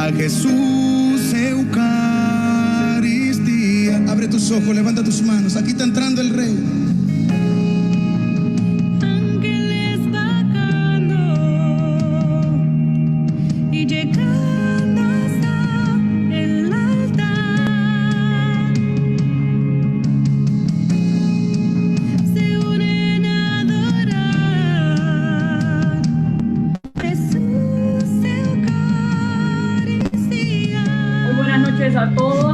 a Jesús Eucaristía. Abre tus ojos, levanta tus manos. Aquí está entrando el Rey. Ángeles bajando y llegando hasta el altar, se unen a adorar Jesús Eucaristía. Muy buenas noches a todos.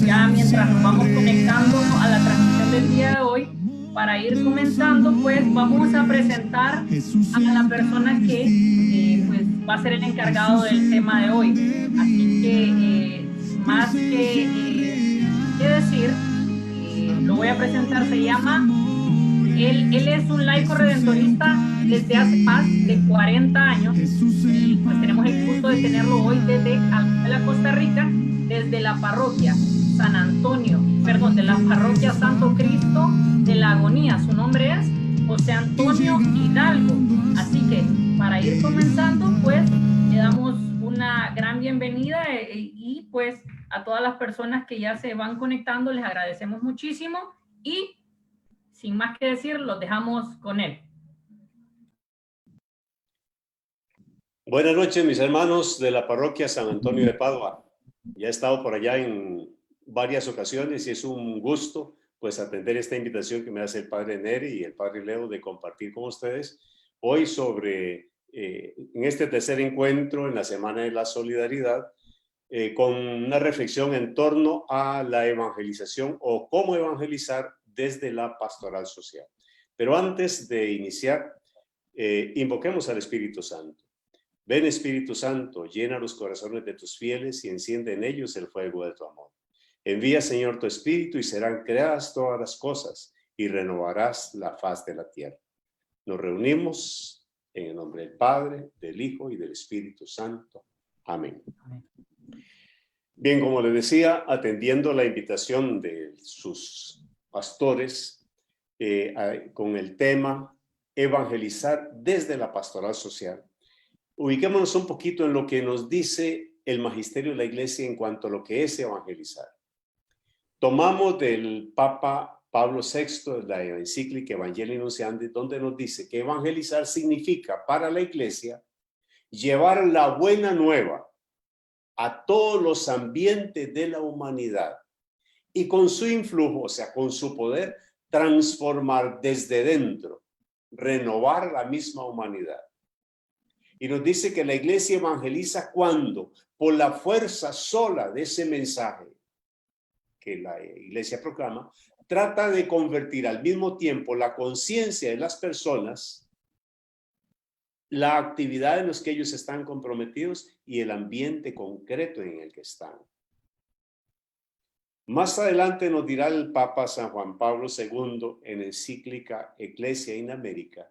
Ya mientras nos vamos conectando a la transmisión del día de hoy, para ir comenzando, pues vamos a presentar a la persona que pues va a ser el encargado del tema de hoy. Así que más que decir, lo voy a presentar. Se llama, él es un laico redentorista desde hace más de 40 años y pues tenemos el gusto de tenerlo hoy desde Alajuela, Costa Rica, desde la parroquia San Antonio, perdón, de la parroquia Santo Cristo de la Agonía. Su nombre es José Antonio Hidalgo. Así que para ir comenzando, pues le damos una gran bienvenida y pues a todas las personas que ya se van conectando les agradecemos muchísimo y sin más que decir, los dejamos con él. Buenas noches, mis hermanos de la parroquia San Antonio de Padua. Ya he estado por allá en varias ocasiones y es un gusto pues atender esta invitación que me hace el padre Neri y el padre Leo de compartir con ustedes hoy sobre, en este tercer encuentro en la Semana de la Solidaridad, con una reflexión en torno a la evangelización o cómo evangelizar desde la pastoral social. Pero antes de iniciar, invoquemos al Espíritu Santo. Ven, Espíritu Santo, llena los corazones de tus fieles y enciende en ellos el fuego de tu amor. Envía, Señor, tu Espíritu y serán creadas todas las cosas y renovarás la faz de la tierra. Nos reunimos en el nombre del Padre, del Hijo y del Espíritu Santo. Amén. Bien, como les decía, atendiendo la invitación de sus pastores con el tema evangelizar desde la pastoral social, ubiquémonos un poquito en lo que nos dice el magisterio de la Iglesia en cuanto a lo que es evangelizar. Tomamos del Papa Pablo VI, la encíclica Evangelii Nuntiandi, donde nos dice que evangelizar significa para la Iglesia llevar la buena nueva a todos los ambientes de la humanidad y con su influjo, o sea, con su poder, transformar desde dentro, renovar la misma humanidad. Y nos dice que la Iglesia evangeliza cuando, por la fuerza sola de ese mensaje que la Iglesia proclama, trata de convertir al mismo tiempo la conciencia de las personas, la actividad en la que ellos están comprometidos y el ambiente concreto en el que están. Más adelante nos dirá el Papa San Juan Pablo II en encíclica Ecclesia in America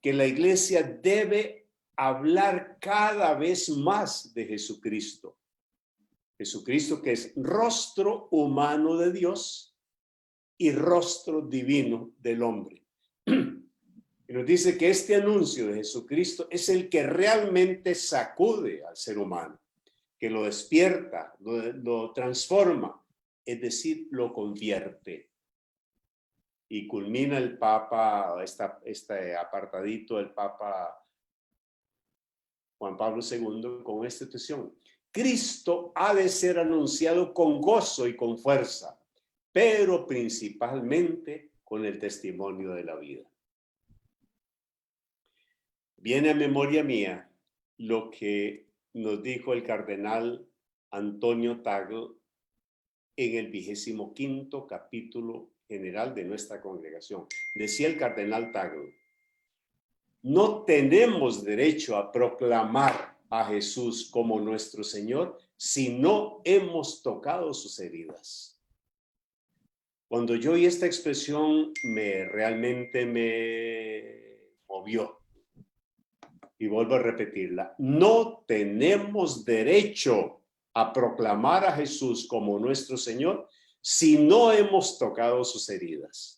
que la Iglesia debe hablar cada vez más de Jesucristo. Jesucristo, que es rostro humano de Dios y rostro divino del hombre. Y nos dice que este anuncio de Jesucristo es el que realmente sacude al ser humano, que lo despierta, lo transforma, es decir, lo convierte. Y culmina el Papa, este apartadito del Papa Juan Pablo II con esta expresión: Cristo ha de ser anunciado con gozo y con fuerza, pero principalmente con el testimonio de la vida. Viene a memoria mía lo que nos dijo el cardenal Antonio Tagle en el 25º capítulo general de nuestra congregación. Decía el cardenal Tagle: no tenemos derecho a proclamar a Jesús como nuestro Señor si no hemos tocado sus heridas. Cuando yo oí esta expresión, realmente me movió. Y vuelvo a repetirla: no tenemos derecho a proclamar a Jesús como nuestro Señor si no hemos tocado sus heridas.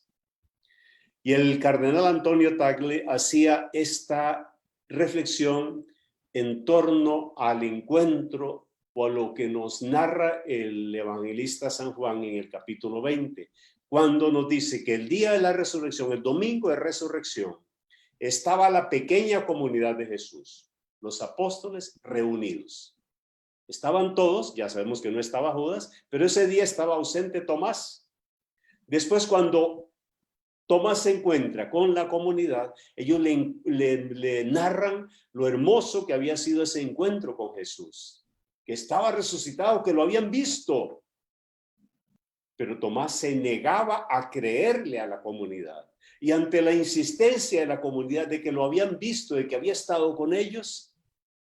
Y el cardenal Antonio Tagle hacía esta reflexión en torno al encuentro o a lo que nos narra el evangelista San Juan en el capítulo 20, cuando nos dice que el día de la resurrección, el domingo de resurrección, estaba la pequeña comunidad de Jesús, los apóstoles reunidos. Estaban todos, ya sabemos que no estaba Judas, pero ese día estaba ausente Tomás. Después, cuando Tomás se encuentra con la comunidad, ellos le narran lo hermoso que había sido ese encuentro con Jesús, que estaba resucitado, que lo habían visto. Pero Tomás se negaba a creerle a la comunidad. Y ante la insistencia de la comunidad de que lo habían visto, de que había estado con ellos,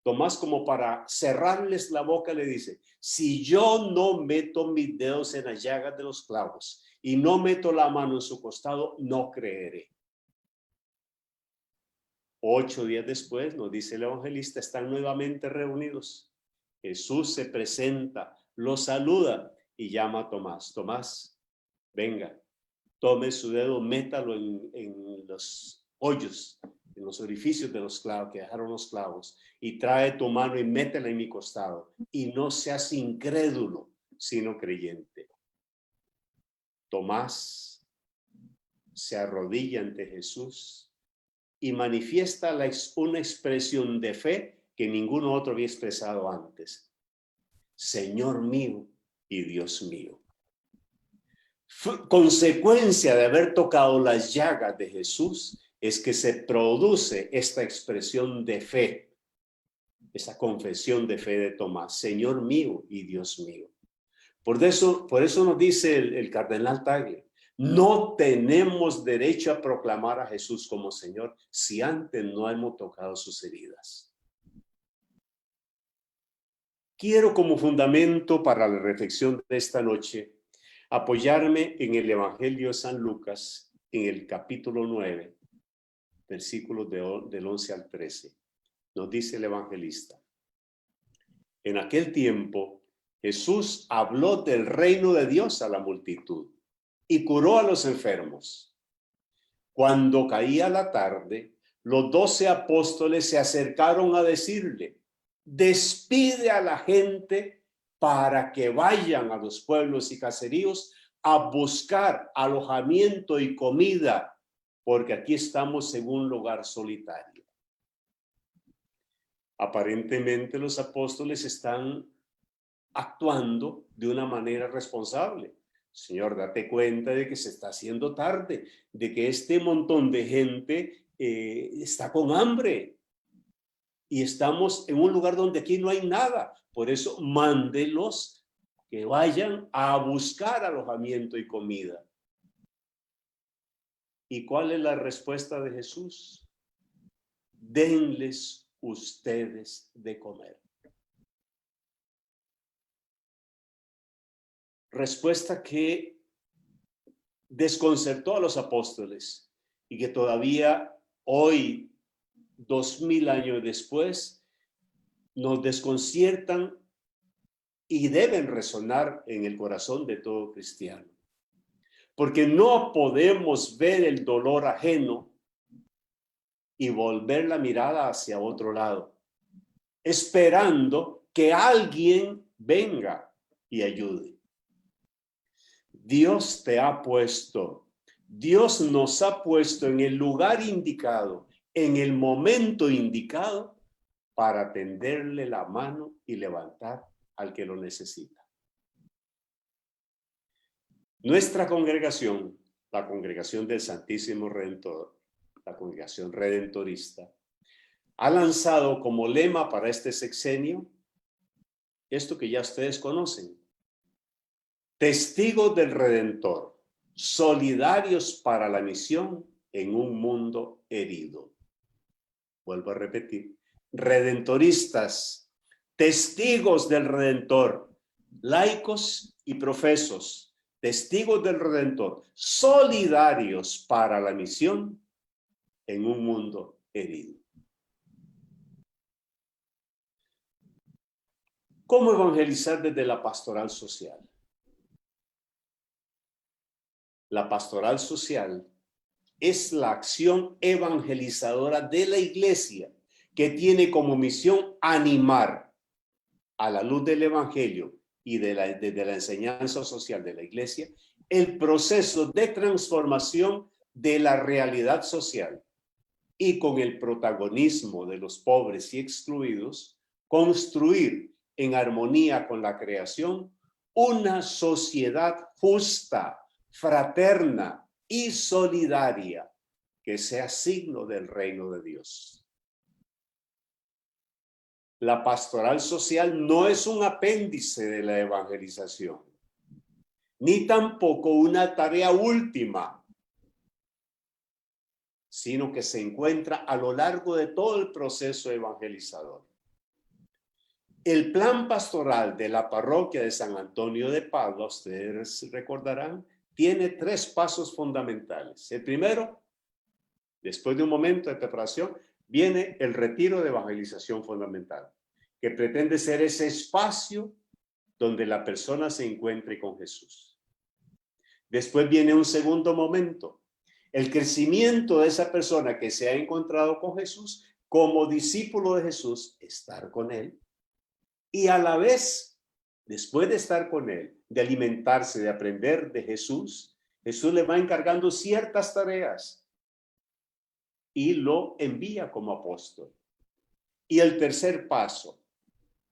Tomás, como para cerrarles la boca, le dice: si yo no meto mis dedos en las llagas de los clavos y no meto la mano en su costado, no creeré. 8 días después, nos dice el evangelista, están nuevamente reunidos. Jesús se presenta, los saluda y llama a Tomás. Tomás, venga, tome su dedo, métalo en los hoyos, en los orificios de los clavos, que dejaron los clavos, y trae tu mano y métela en mi costado. Y no seas incrédulo, sino creyente. Tomás se arrodilla ante Jesús y manifiesta una expresión de fe que ninguno otro había expresado antes. Señor mío y Dios mío. Consecuencia de haber tocado las llagas de Jesús es que se produce esta expresión de fe, esa confesión de fe de Tomás, Señor mío y Dios mío. Por eso nos dice el cardenal Tagle, no tenemos derecho a proclamar a Jesús como Señor si antes no hemos tocado sus heridas. Quiero, como fundamento para la reflexión de esta noche, apoyarme en el Evangelio de San Lucas, en el capítulo 9, versículos del 11 al 13. Nos dice el evangelista: en aquel tiempo, Jesús habló del reino de Dios a la multitud y curó a los enfermos. Cuando caía la tarde, los 12 apóstoles se acercaron a decirle: despide a la gente para que vayan a los pueblos y caseríos a buscar alojamiento y comida, porque aquí estamos en un lugar solitario. Aparentemente los apóstoles están actuando de una manera responsable. Señor, date cuenta de que se está haciendo tarde, de que este montón de gente está con hambre y estamos en un lugar donde aquí no hay nada. Por eso mándelos que vayan a buscar alojamiento y comida. ¿Y cuál es la respuesta de Jesús? Denles ustedes de comer. Respuesta que desconcertó a los apóstoles y que todavía hoy, 2000 años después, nos desconciertan y deben resonar en el corazón de todo cristiano. Porque no podemos ver el dolor ajeno y volver la mirada hacia otro lado, esperando que alguien venga y ayude. Dios te ha puesto, Dios nos ha puesto en el lugar indicado, en el momento indicado, para tenderle la mano y levantar al que lo necesita. Nuestra congregación, la congregación del Santísimo Redentor, la congregación redentorista, ha lanzado como lema para este sexenio esto que ya ustedes conocen: testigos del Redentor, solidarios para la misión en un mundo herido. Vuelvo a repetir: redentoristas, testigos del Redentor, laicos y profesos, testigos del Redentor, solidarios para la misión en un mundo herido. ¿Cómo evangelizar desde la pastoral social? La pastoral social es la acción evangelizadora de la iglesia que tiene como misión animar, a la luz del Evangelio y de la enseñanza social de la iglesia, el proceso de transformación de la realidad social y con el protagonismo de los pobres y excluidos, construir en armonía con la creación una sociedad justa, fraterna y solidaria que sea signo del reino de Dios. La pastoral social no es un apéndice de la evangelización, ni tampoco una tarea última, sino que se encuentra a lo largo de todo el proceso evangelizador. El plan pastoral de la parroquia de San Antonio de Padua, ustedes recordarán, tiene 3 pasos fundamentales. El primero, después de un momento de preparación, viene el retiro de evangelización fundamental, que pretende ser ese espacio donde la persona se encuentre con Jesús. Después viene un segundo momento, el crecimiento de esa persona que se ha encontrado con Jesús, como discípulo de Jesús, estar con él. Y a la vez, después de estar con él, de alimentarse, de aprender de Jesús, Jesús le va encargando ciertas tareas y lo envía como apóstol. Y el tercer paso,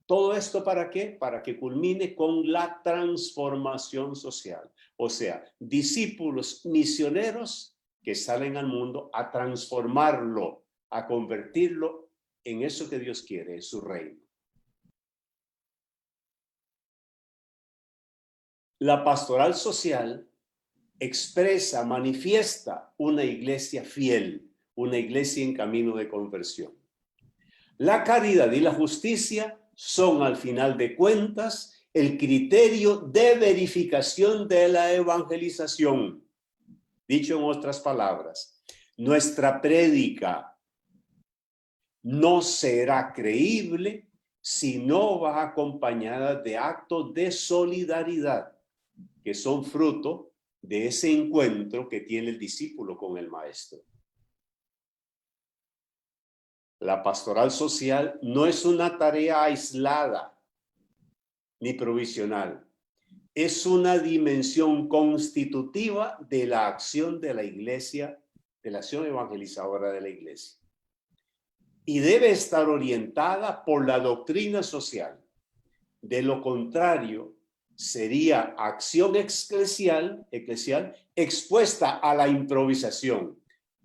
¿todo esto para qué? Para que culmine con la transformación social. O sea, discípulos misioneros que salen al mundo a transformarlo, a convertirlo en eso que Dios quiere, en su reino. La pastoral social expresa, manifiesta una iglesia fiel, una iglesia en camino de conversión. La caridad y la justicia son, al final de cuentas, el criterio de verificación de la evangelización. Dicho en otras palabras, nuestra prédica no será creíble si no va acompañada de actos de solidaridad, que son fruto de ese encuentro que tiene el discípulo con el maestro. La pastoral social no es una tarea aislada ni provisional. Es una dimensión constitutiva de la acción de la iglesia, de la acción evangelizadora de la iglesia. Y debe estar orientada por la doctrina social. De lo contrario, sería acción eclesial expuesta a la improvisación,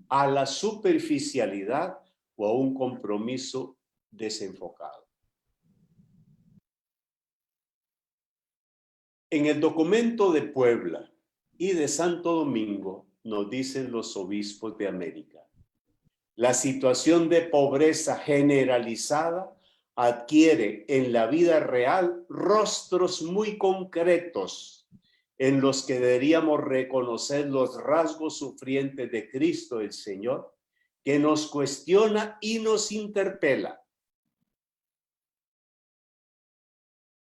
a la superficialidad o a un compromiso desenfocado. En el documento de Puebla y de Santo Domingo nos dicen los obispos de América: la situación de pobreza generalizada adquiere en la vida real rostros muy concretos en los que deberíamos reconocer los rasgos sufrientes de Cristo el Señor, que nos cuestiona y nos interpela.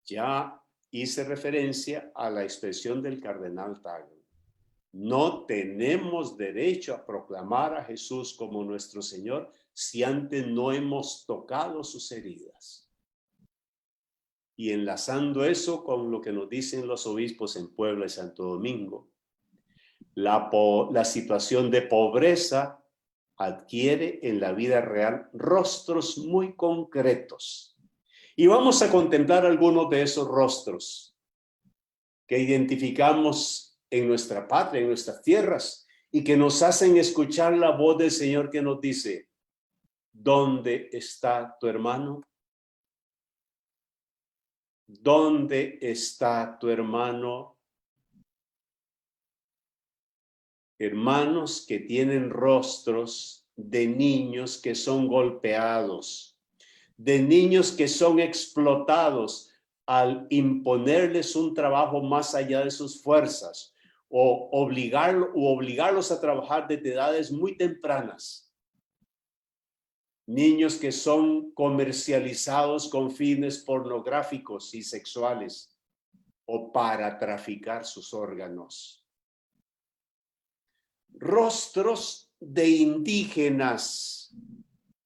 Ya hice referencia a la expresión del cardenal Tagle. No tenemos derecho a proclamar a Jesús como nuestro Señor si antes no hemos tocado sus heridas. Y enlazando eso con lo que nos dicen los obispos en Puebla y Santo Domingo, la situación de pobreza adquiere en la vida real rostros muy concretos. Y vamos a contemplar algunos de esos rostros que identificamos en nuestra patria, en nuestras tierras, y que nos hacen escuchar la voz del Señor que nos dice: ¿dónde está tu hermano? ¿Dónde está tu hermano? Hermanos que tienen rostros de niños que son golpeados, de niños que son explotados al imponerles un trabajo más allá de sus fuerzas o obligarlos a trabajar desde edades muy tempranas. Niños que son comercializados con fines pornográficos y sexuales o para traficar sus órganos. Rostros de indígenas,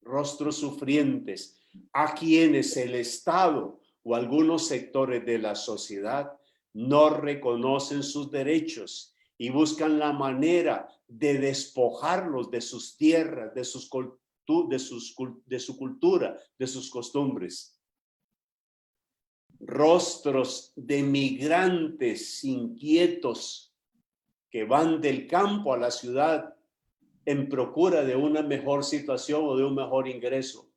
rostros sufrientes, a quienes el Estado o algunos sectores de la sociedad no reconocen sus derechos y buscan la manera de despojarlos de sus tierras, de su cultura, de sus costumbres. Rostros de migrantes inquietos que van del campo a la ciudad en procura de una mejor situación o de un mejor ingreso.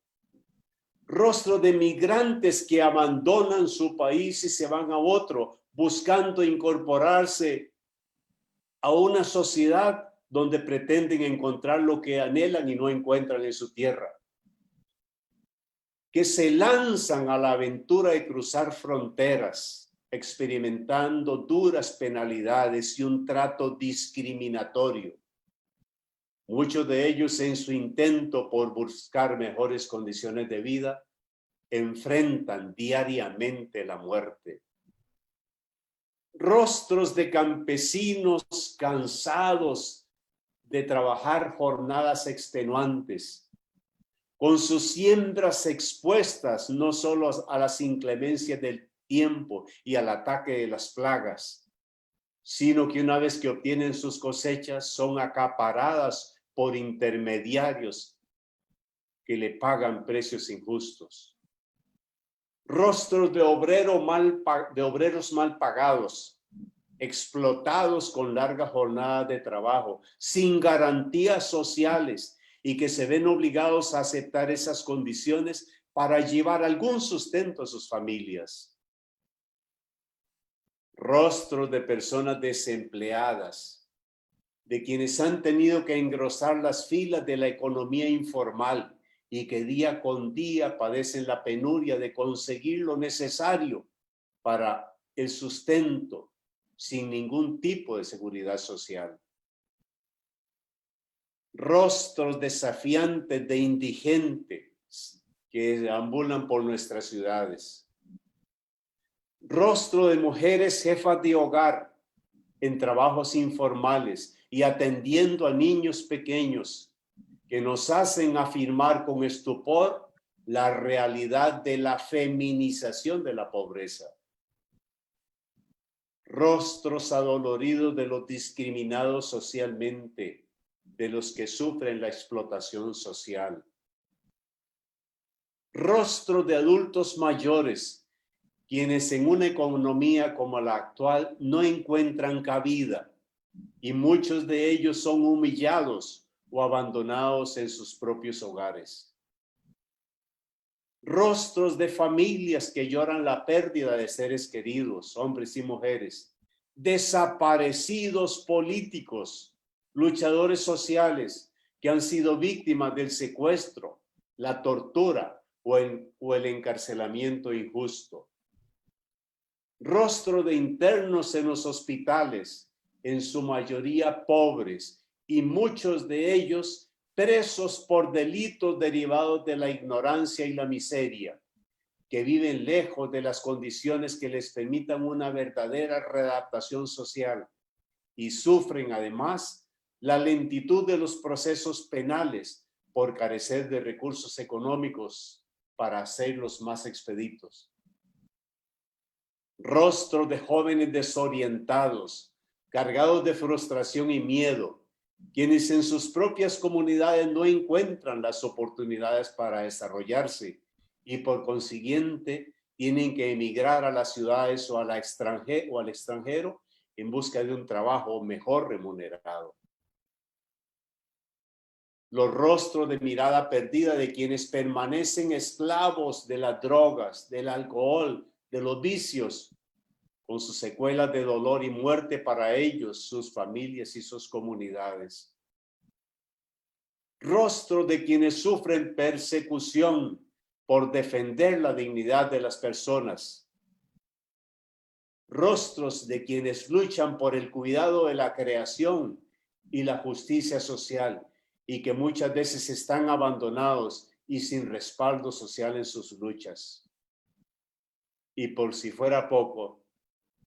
Rostro de migrantes que abandonan su país y se van a otro, buscando incorporarse a una sociedad donde pretenden encontrar lo que anhelan y no encuentran en su tierra. Que se lanzan a la aventura de cruzar fronteras, experimentando duras penalidades y un trato discriminatorio. Muchos de ellos, en su intento por buscar mejores condiciones de vida, enfrentan diariamente la muerte. Rostros de campesinos cansados de trabajar jornadas extenuantes, con sus siembras expuestas no solo a las inclemencias del tiempo y al ataque de las plagas, sino que una vez que obtienen sus cosechas son acaparadas por intermediarios que le pagan precios injustos. Rostros de obreros mal pagados, explotados con largas jornadas de trabajo, sin garantías sociales y que se ven obligados a aceptar esas condiciones para llevar algún sustento a sus familias. Rostros de personas desempleadas, de quienes han tenido que engrosar las filas de la economía informal y que día con día padecen la penuria de conseguir lo necesario para el sustento sin ningún tipo de seguridad social. Rostros desafiantes de indigentes que ambulan por nuestras ciudades. Rostro de mujeres jefas de hogar en trabajos informales y atendiendo a niños pequeños que nos hacen afirmar con estupor la realidad de la feminización de la pobreza. Rostros adoloridos de los discriminados socialmente, de los que sufren la explotación social. Rostros de adultos mayores, quienes en una economía como la actual no encuentran cabida y muchos de ellos son humillados o abandonados en sus propios hogares. Rostros de familias que lloran la pérdida de seres queridos, hombres y mujeres, desaparecidos políticos, luchadores sociales que han sido víctimas del secuestro, la tortura o el encarcelamiento injusto. Rostro de internos en los hospitales, en su mayoría pobres, y muchos de ellos presos por delitos derivados de la ignorancia y la miseria, que viven lejos de las condiciones que les permitan una verdadera readaptación social y sufren además la lentitud de los procesos penales por carecer de recursos económicos para hacerlos más expeditos. Rostros de jóvenes desorientados, cargados de frustración y miedo, quienes en sus propias comunidades no encuentran las oportunidades para desarrollarse y por consiguiente tienen que emigrar a las ciudades o al extranjero en busca de un trabajo mejor remunerado. Los rostros de mirada perdida de quienes permanecen esclavos de las drogas, del alcohol, de los vicios, con sus secuelas de dolor y muerte para ellos, sus familias y sus comunidades. Rostros de quienes sufren persecución por defender la dignidad de las personas. Rostros de quienes luchan por el cuidado de la creación y la justicia social y que muchas veces están abandonados y sin respaldo social en sus luchas. Y por si fuera poco,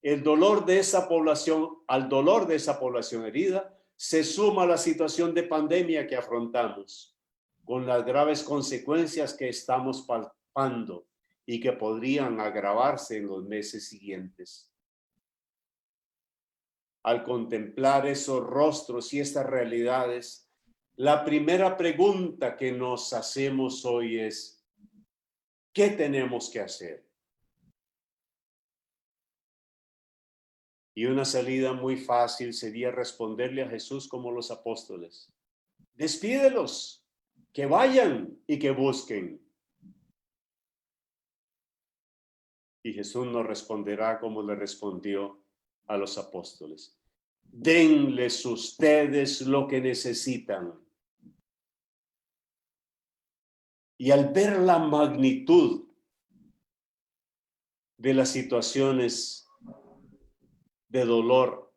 al dolor de esa población herida, se suma la situación de pandemia que afrontamos, con las graves consecuencias que estamos palpando y que podrían agravarse en los meses siguientes. Al contemplar esos rostros y estas realidades, la primera pregunta que nos hacemos hoy es, ¿qué tenemos que hacer? Y una salida muy fácil sería responderle a Jesús como los apóstoles. Despídelos, que vayan y que busquen. Y Jesús nos responderá como le respondió a los apóstoles. Denles ustedes lo que necesitan. Y al ver la magnitud de las situaciones de dolor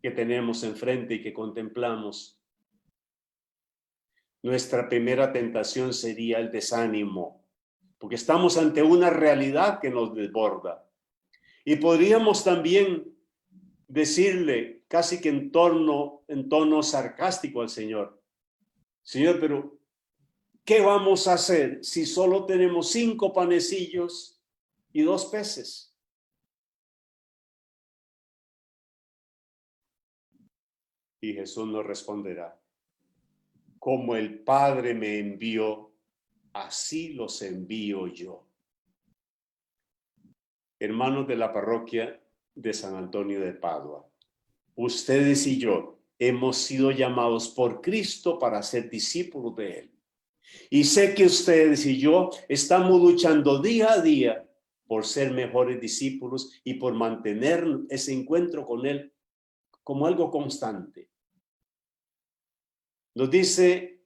que tenemos enfrente y que contemplamos, nuestra primera tentación sería el desánimo, porque estamos ante una realidad que nos desborda. Y podríamos también decirle, casi que en tono sarcástico al Señor, Señor, pero ¿qué vamos a hacer si solo tenemos 5 panecillos y 2 peces? Y Jesús nos responderá, como el Padre me envió, así los envío yo. Hermanos de la parroquia de San Antonio de Padua, ustedes y yo hemos sido llamados por Cristo para ser discípulos de Él. Y sé que ustedes y yo estamos luchando día a día por ser mejores discípulos y por mantener ese encuentro con Él como algo constante. Nos dice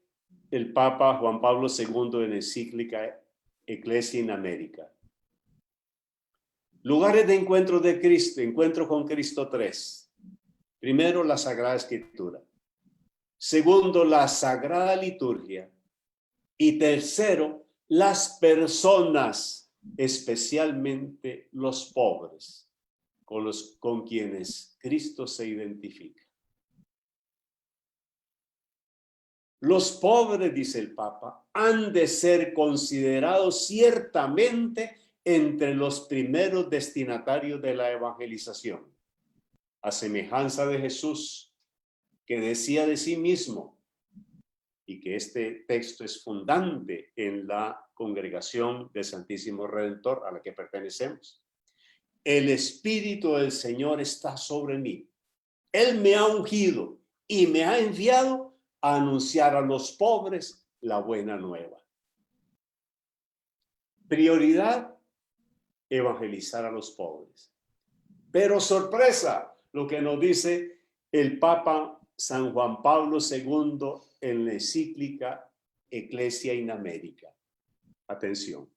el Papa Juan Pablo II en encíclica Ecclesia in America. Lugares de encuentro de Cristo, encuentro con Cristo 3. Primero, la Sagrada Escritura. Segundo, la Sagrada Liturgia. Y tercero, las personas, especialmente los pobres, con quienes Cristo se identifica. Los pobres, dice el Papa, han de ser considerados ciertamente entre los primeros destinatarios de la evangelización. A semejanza de Jesús, que decía de sí mismo, y que este texto es fundante en la congregación del Santísimo Redentor a la que pertenecemos. El Espíritu del Señor está sobre mí. Él me ha ungido y me ha enviado a anunciar a los pobres la buena nueva. Prioridad, evangelizar a los pobres. Pero sorpresa, lo que nos dice el Papa San Juan Pablo II en la encíclica Ecclesia in America. Atención.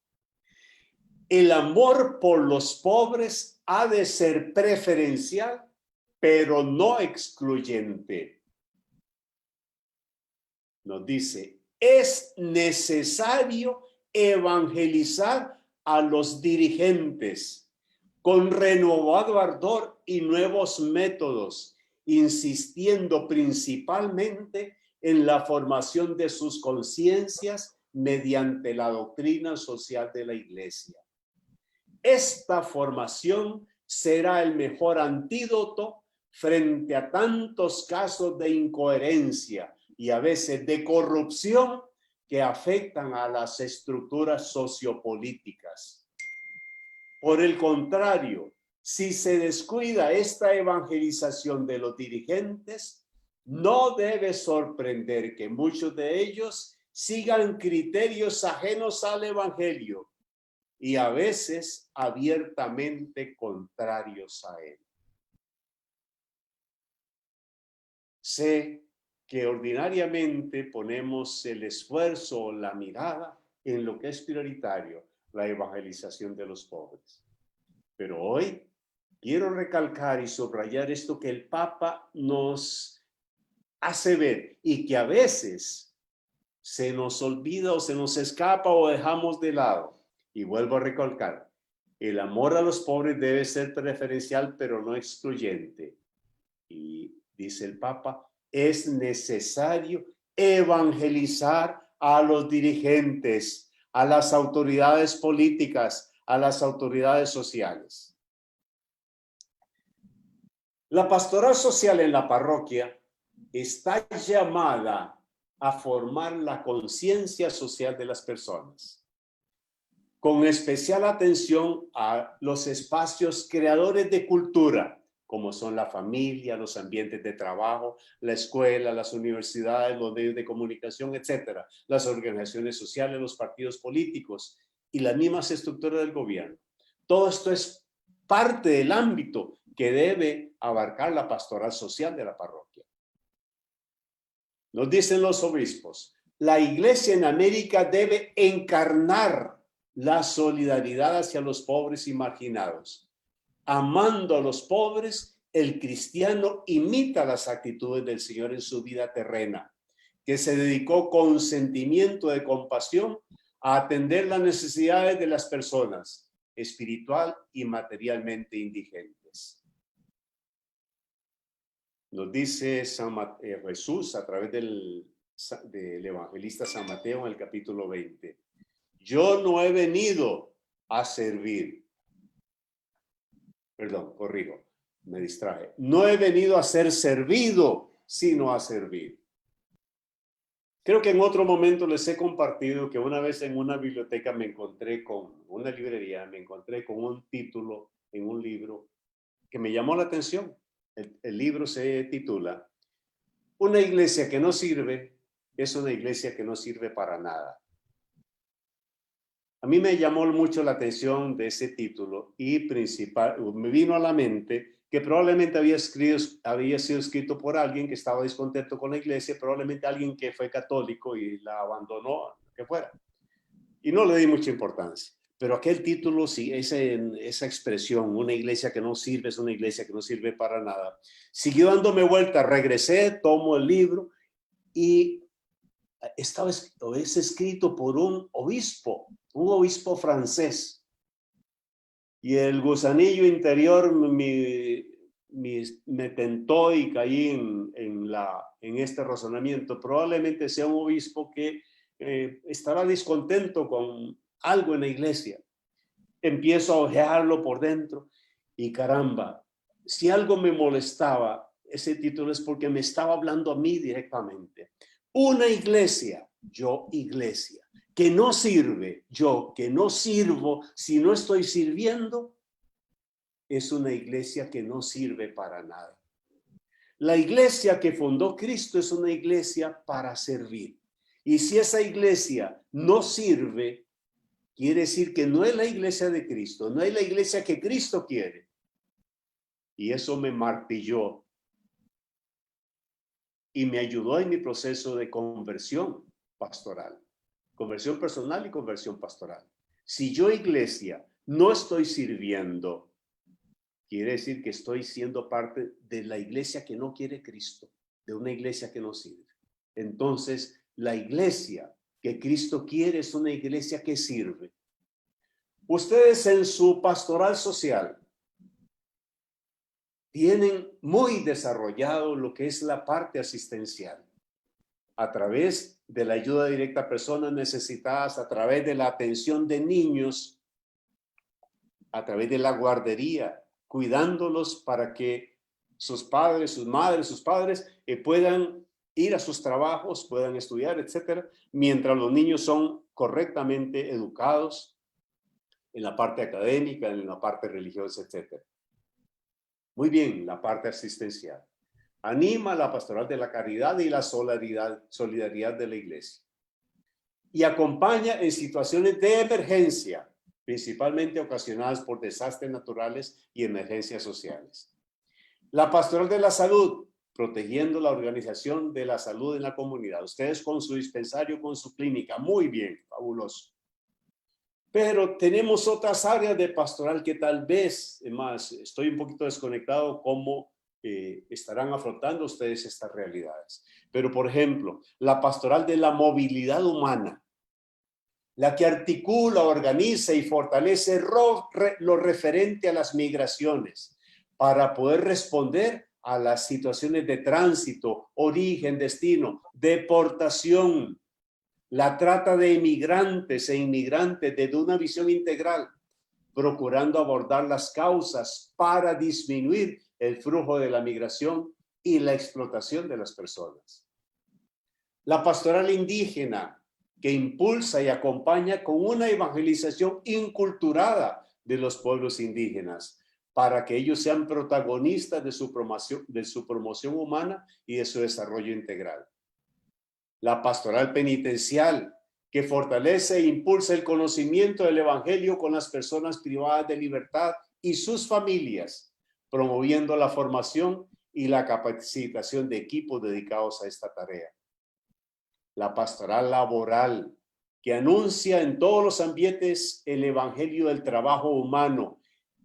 El amor por los pobres ha de ser preferencial, pero no excluyente. Nos dice, es necesario evangelizar a los dirigentes con renovado ardor y nuevos métodos, insistiendo principalmente en la formación de sus conciencias mediante la doctrina social de la Iglesia. Esta formación será el mejor antídoto frente a tantos casos de incoherencia y a veces de corrupción que afectan a las estructuras sociopolíticas. Por el contrario, si se descuida esta evangelización de los dirigentes, no debe sorprender que muchos de ellos sigan criterios ajenos al evangelio y a veces abiertamente contrarios a él. Sé que ordinariamente ponemos el esfuerzo o la mirada en lo que es prioritario, la evangelización de los pobres. Pero hoy quiero recalcar y subrayar esto que el Papa nos hace ver y que a veces se nos olvida o se nos escapa o dejamos de lado. Y vuelvo a recalcar, el amor a los pobres debe ser preferencial pero no excluyente. Y dice el Papa, es necesario evangelizar a los dirigentes, a las autoridades políticas, a las autoridades sociales. La pastoral social en la parroquia está llamada a formar la conciencia social de las personas, con especial atención a los espacios creadores de cultura, como son la familia, los ambientes de trabajo, la escuela, las universidades, los medios de comunicación, etcétera, las organizaciones sociales, los partidos políticos y las mismas estructuras del gobierno. Todo esto es parte del ámbito que debe abarcar la pastoral social de la parroquia. Nos dicen los obispos, la iglesia en América debe encarnar la solidaridad hacia los pobres y marginados. Amando a los pobres, el cristiano imita las actitudes del Señor en su vida terrena, que se dedicó con sentimiento de compasión a atender las necesidades de las personas, espiritual y materialmente indigentes. Nos dice Jesús a través del evangelista San Mateo en el capítulo 20. Yo no he venido a servir. Perdón, corrijo, me distraje. No he venido a ser servido, sino a servir. Creo que en otro momento les he compartido que una vez en una biblioteca me encontré con una librería, me encontré con un título en un libro que me llamó la atención. El libro se titula Una iglesia que no sirve es una iglesia que no sirve para nada. A mí me llamó mucho la atención de ese título y me vino a la mente que probablemente había sido escrito por alguien que estaba descontento con la iglesia, probablemente alguien que fue católico y la abandonó, que fuera. Y no le di mucha importancia. Pero aquel título, sí, esa expresión, una iglesia que no sirve, es una iglesia que no sirve para nada, siguió dándome vuelta. Regresé, tomo el libro y es escrito por un obispo francés. Y el gusanillo interior me tentó y caí en este razonamiento. Probablemente sea un obispo que estará descontento con algo en la iglesia. Empiezo a ojearlo por dentro y caramba, si algo me molestaba, ese título es porque me estaba hablando a mí directamente. Una iglesia, yo iglesia, que no sirve, yo que no sirvo, si no estoy sirviendo, es una iglesia que no sirve para nada. La iglesia que fundó Cristo es una iglesia para servir. Y si esa iglesia no sirve, quiere decir que no es la iglesia de Cristo, no es la iglesia que Cristo quiere. Y eso me martilló y me ayudó en mi proceso de conversión pastoral, conversión personal y conversión pastoral. Si yo, iglesia, no estoy sirviendo, quiere decir que estoy siendo parte de la iglesia que no quiere Cristo, de una iglesia que no sirve. Entonces, la iglesia que Cristo quiere es una iglesia que sirve. Ustedes en su pastoral social tienen muy desarrollado lo que es la parte asistencial, a través de la ayuda directa a personas necesitadas, a través de la atención de niños, a través de la guardería, cuidándolos para que sus padres, sus madres, sus padres puedan ir a sus trabajos, puedan estudiar, etcétera, mientras los niños son correctamente educados en la parte académica, en la parte religiosa, etcétera. Muy bien, la parte asistencial. Anima la pastoral de la caridad y la solidaridad de la iglesia. Y acompaña en situaciones de emergencia, principalmente ocasionadas por desastres naturales y emergencias sociales. La pastoral de la salud, protegiendo la organización de la salud en la comunidad. Ustedes con su dispensario, con su clínica, muy bien, fabuloso. Pero tenemos otras áreas de pastoral que tal vez, además, estoy un poquito desconectado cómo estarán afrontando ustedes estas realidades. Pero, por ejemplo, la pastoral de la movilidad humana, la que articula, organiza y fortalece lo referente a las migraciones para poder responder a las situaciones de tránsito, origen, destino, deportación, la trata de emigrantes e inmigrantes desde una visión integral, procurando abordar las causas para disminuir el flujo de la migración y la explotación de las personas. La pastoral indígena, que impulsa y acompaña con una evangelización inculturada de los pueblos indígenas, para que ellos sean protagonistas de su promoción humana y de su desarrollo integral. La pastoral penitencial, que fortalece e impulsa el conocimiento del evangelio con las personas privadas de libertad y sus familias, promoviendo la formación y la capacitación de equipos dedicados a esta tarea. La pastoral laboral, que anuncia en todos los ambientes el evangelio del trabajo humano,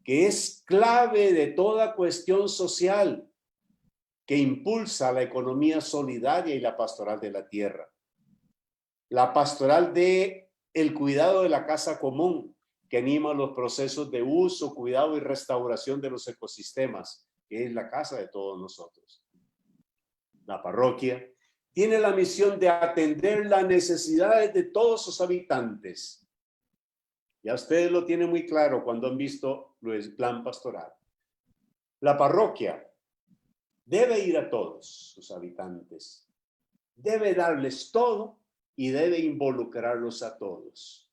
que es clave de toda cuestión social, que impulsa la economía solidaria y la pastoral de la tierra. La pastoral de el cuidado de la casa común, que anima los procesos de uso, cuidado y restauración de los ecosistemas, que es la casa de todos nosotros. La parroquia tiene la misión de atender las necesidades de todos sus habitantes. Ya ustedes lo tienen muy claro cuando han visto el plan pastoral. La parroquia debe ir a todos sus habitantes, debe darles todo y debe involucrarlos a todos.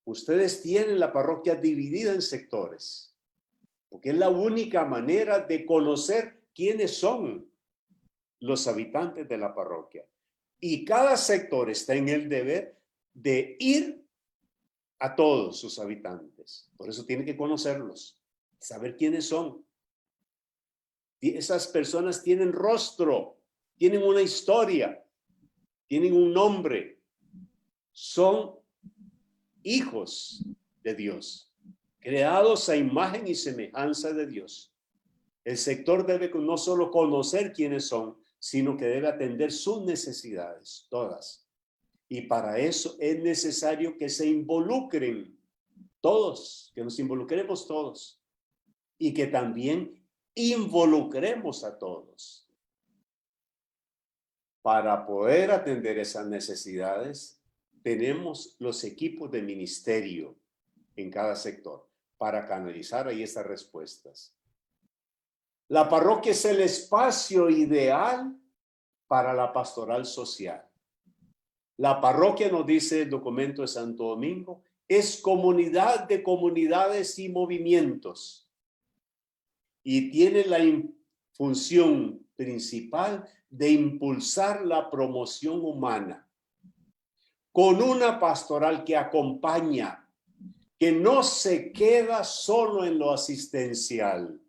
Ustedes tienen la parroquia dividida en sectores, porque es la única manera de conocer quiénes son los habitantes de la parroquia. Y cada sector está en el deber de ir a todos sus habitantes. Por eso tiene que conocerlos, saber quiénes son. Y esas personas tienen rostro, tienen una historia, tienen un nombre. Son hijos de Dios, creados a imagen y semejanza de Dios. El sector debe no solo conocer quiénes son, sino que debe atender sus necesidades, todas. Y para eso es necesario que se involucren todos, que nos involucremos todos. Y que también involucremos a todos. Para poder atender esas necesidades, tenemos los equipos de ministerio en cada sector para canalizar ahí estas respuestas. La parroquia es el espacio ideal para la pastoral social. La parroquia, nos dice el documento de Santo Domingo, es comunidad de comunidades y movimientos y tiene la función principal de impulsar la promoción humana con una pastoral que acompaña, que no se queda solo en lo asistencial,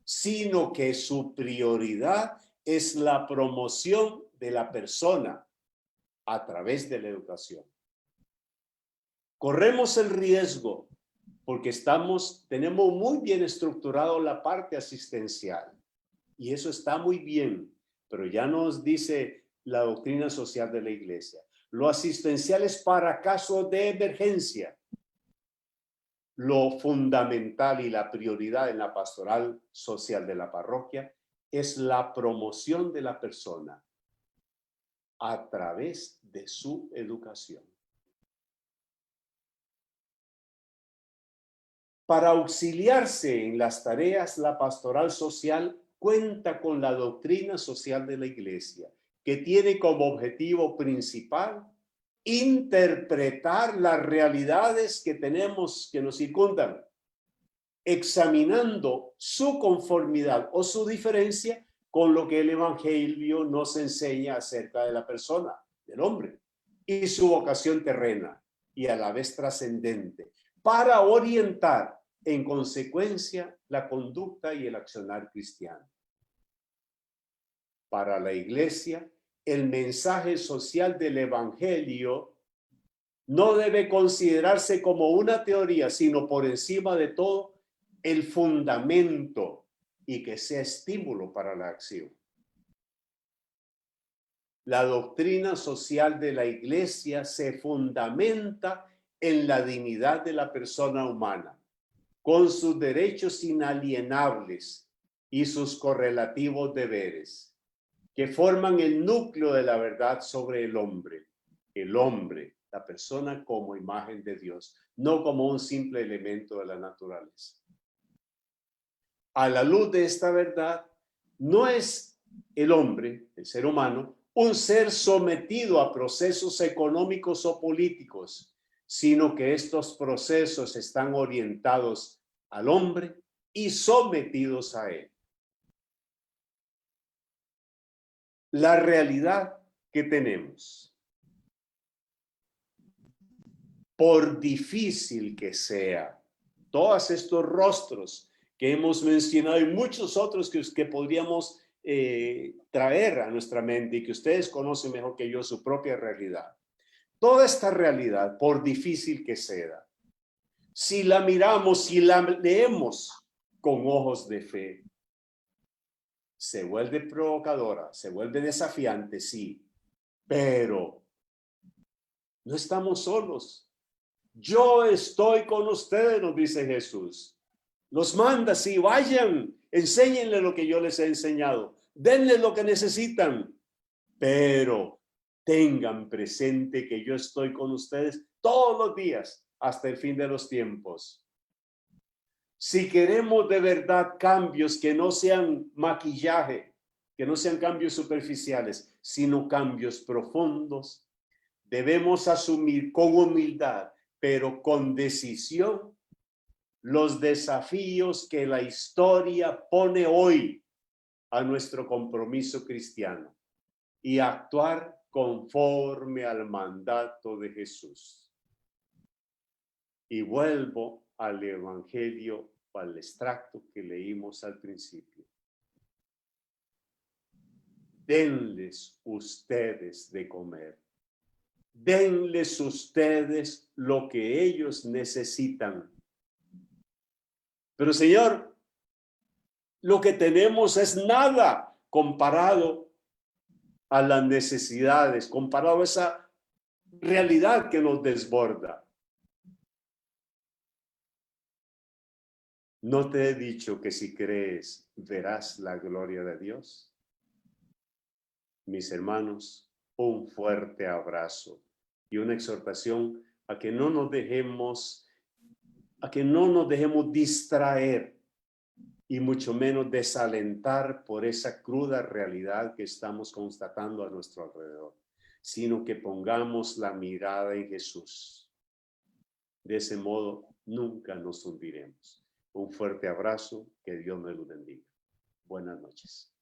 sino que su prioridad es la promoción de la persona a través de la educación. Corremos el riesgo porque tenemos muy bien estructurado la parte asistencial y eso está muy bien, pero ya nos dice la doctrina social de la iglesia. Lo asistencial es para casos de emergencia. Lo fundamental y la prioridad en la pastoral social de la parroquia es la promoción de la persona a través de su educación. Para auxiliarse en las tareas, la pastoral social cuenta con la doctrina social de la iglesia, que tiene como objetivo principal interpretar las realidades que tenemos, que nos circundan, examinando su conformidad o su diferencia con lo que el evangelio nos enseña acerca de la persona, del hombre, y su vocación terrena y a la vez trascendente, para orientar en consecuencia la conducta y el accionar cristiano. Para la iglesia, el mensaje social del evangelio no debe considerarse como una teoría, sino por encima de todo el fundamento y que sea estímulo para la acción. La doctrina social de la iglesia se fundamenta en la dignidad de la persona humana, con sus derechos inalienables y sus correlativos deberes, que forman el núcleo de la verdad sobre el hombre, la persona como imagen de Dios, no como un simple elemento de la naturaleza. A la luz de esta verdad, no es el hombre, el ser humano, un ser sometido a procesos económicos o políticos, sino que estos procesos están orientados al hombre y sometidos a él. La realidad que tenemos, por difícil que sea, todos estos rostros que hemos mencionado y muchos otros que podríamos traer a nuestra mente y que ustedes conocen mejor que yo su propia realidad. Toda esta realidad, por difícil que sea, si la miramos, si la leemos con ojos de fe, se vuelve provocadora, se vuelve desafiante, sí, pero no estamos solos. Yo estoy con ustedes, nos dice Jesús. Los manda, sí, vayan, enséñenle lo que yo les he enseñado, denles lo que necesitan, pero tengan presente que yo estoy con ustedes todos los días hasta el fin de los tiempos. Si queremos de verdad cambios que no sean maquillaje, que no sean cambios superficiales, sino cambios profundos, debemos asumir con humildad, pero con decisión, los desafíos que la historia pone hoy a nuestro compromiso cristiano y actuar conforme al mandato de Jesús. Y vuelvo al evangelio, al extracto que leímos al principio. Denles ustedes de comer. Denles ustedes lo que ellos necesitan. Pero Señor, lo que tenemos es nada comparado a las necesidades, comparado a esa realidad que nos desborda. ¿No te he dicho que si crees verás la gloria de Dios? Mis hermanos, un fuerte abrazo y una exhortación a que no nos dejemos distraer y mucho menos desalentar por esa cruda realidad que estamos constatando a nuestro alrededor, sino que pongamos la mirada en Jesús. De ese modo, nunca nos hundiremos. Un fuerte abrazo, que Dios me lo bendiga. Buenas noches.